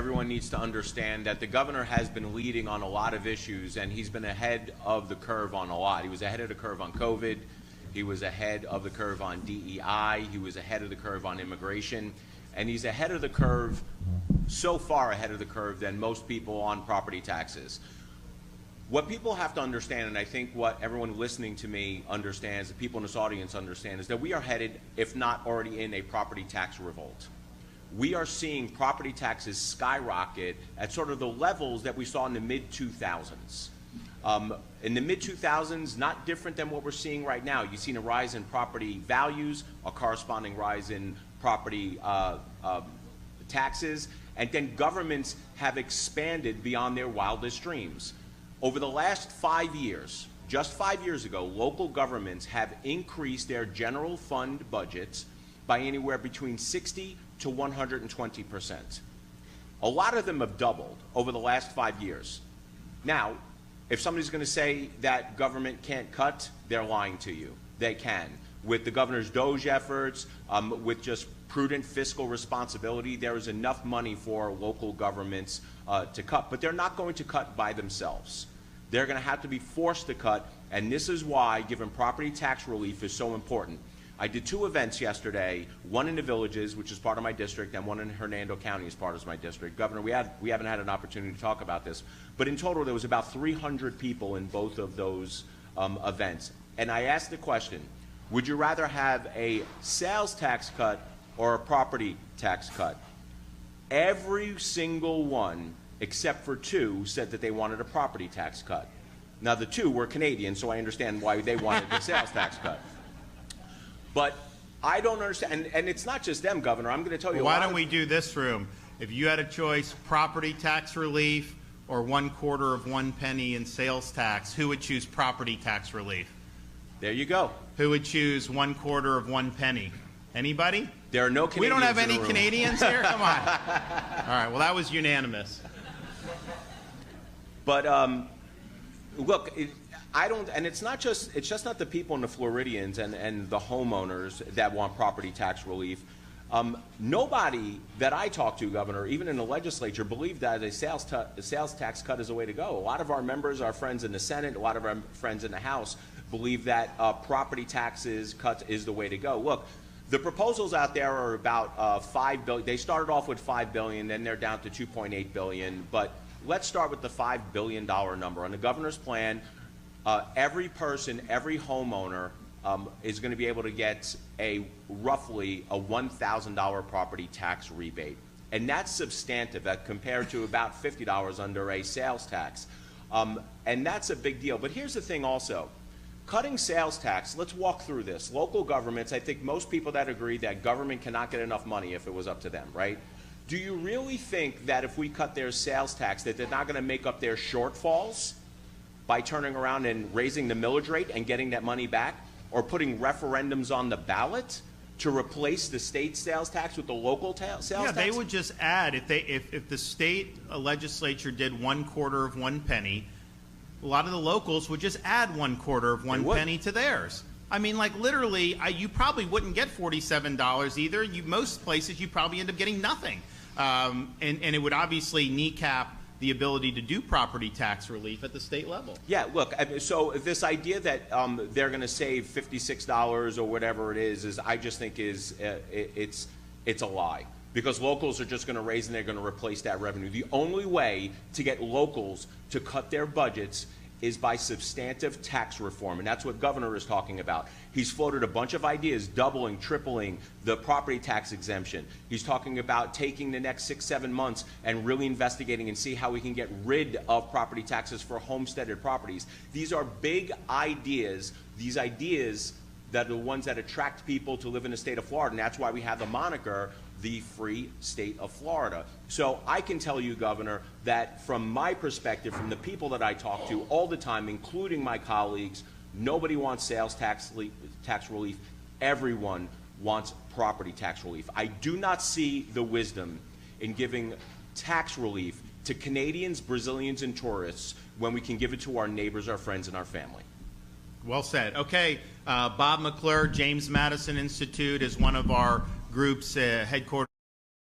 Everyone needs to understand that the governor has been leading on a lot of issues, and he's been ahead of the curve on a lot. He was ahead of the curve on COVID. He was ahead of the curve on DEI. He was ahead of the curve on immigration. And he's ahead of the curve, so far ahead of the curve than most people on property taxes. What people have to understand, and I think what everyone listening to me understands, the people in this audience understand, is that we are headed, if not already in, a property tax revolt. We are seeing property taxes skyrocket at sort of the levels that we saw in the mid-2000s. In the mid-2000s, not different than what we're seeing right now. You've seen a rise in property values, a corresponding rise in property taxes, and then governments have expanded beyond their wildest dreams. Over the last 5 years, just 5 years ago, local governments have increased their general fund budgets by anywhere between 60 to 120%. A lot of them have doubled over the last 5 years. Now, if somebody's going to say that government can't cut, they're lying to you. They can. With the governor's DOGE efforts, with just prudent fiscal responsibility, there is enough money for local governments to cut. But they're not going to cut by themselves. They're going to have to be forced to cut, and this is why giving property tax relief is so important. I did 2 events yesterday, one in the Villages, which is part of my district, and one in Hernando County as part of my district. Governor, we haven't had an opportunity to talk about this, but in total there was about 300 people in both of those events. And I asked the question, would you rather have a sales tax cut or a property tax cut? Every single one, except for 2, said that they wanted a property tax cut. Now the 2 were Canadian, so I understand why they wanted the sales tax cut. But I don't understand, and it's not just them, Governor. I'm going to tell you. Why don't we do this room? If you had a choice, property tax relief or 1/4 of 1 penny in sales tax, who would choose property tax relief? There you go. Who would choose 1/4 of 1 penny? Anybody? There are no Canadians. We don't have any in the room. Canadians here? Come on. All right, well, that was unanimous. But look, I don't, and it's just not the people in the Floridians and the homeowners that want property tax relief. Nobody that I talk to, Governor, even in the legislature, believe that a sales tax cut is the way to go. A lot of our members, our friends in the Senate, a lot of our friends in the House believe that property taxes cut is the way to go. Look, the proposals out there are about $5 billion. They started off with $5 billion, then they're down to $2.8 billion. But let's start with the $5 billion number. On the governor's plan, every person, every homeowner is going to be able to get roughly a $1,000 property tax rebate. And that's substantive compared to about $50 under a sales tax. And that's a big deal. But here's the thing also. Cutting sales tax, let's walk through this. Local governments, I think most people that agree that government cannot get enough money if it was up to them, right? Do you really think that if we cut their sales tax that they're not going to make up their shortfalls by turning around and raising the millage rate and getting that money back, or putting referendums on the ballot to replace the state sales tax with the local sales tax? Yeah, they would just add, if the state legislature did 1/4 of 1 penny, a lot of the locals would just add 1/4 of 1 penny to theirs. I mean, like literally, you probably wouldn't get $47 either. Most places you probably end up getting nothing. And it would obviously kneecap the ability to do property tax relief at the state level. Yeah, look, so this idea that they're going to save $56 or whatever it is I just think it's a lie. Because locals are just going to raise and they're going to replace that revenue. The only way to get locals to cut their budgets is by substantive tax reform, and that's what Governor is talking about. He's floated a bunch of ideas, doubling, tripling the property tax exemption. He's talking about taking the next 6-7 months and really investigating and see how we can get rid of property taxes for homesteaded properties. These are big ideas. These ideas that are the ones that attract people to live in the state of Florida, and that's why we have the moniker, the free state of Florida. So I can tell you, Governor, that from my perspective, from the people that I talk to all the time, including my colleagues, nobody wants sales tax relief. Everyone wants property tax relief. I do not see the wisdom in giving tax relief to Canadians, Brazilians, and tourists when we can give it to our neighbors, our friends, and our family. Well said. Okay, Bob McClure, James Madison Institute is one of our group's headquarters.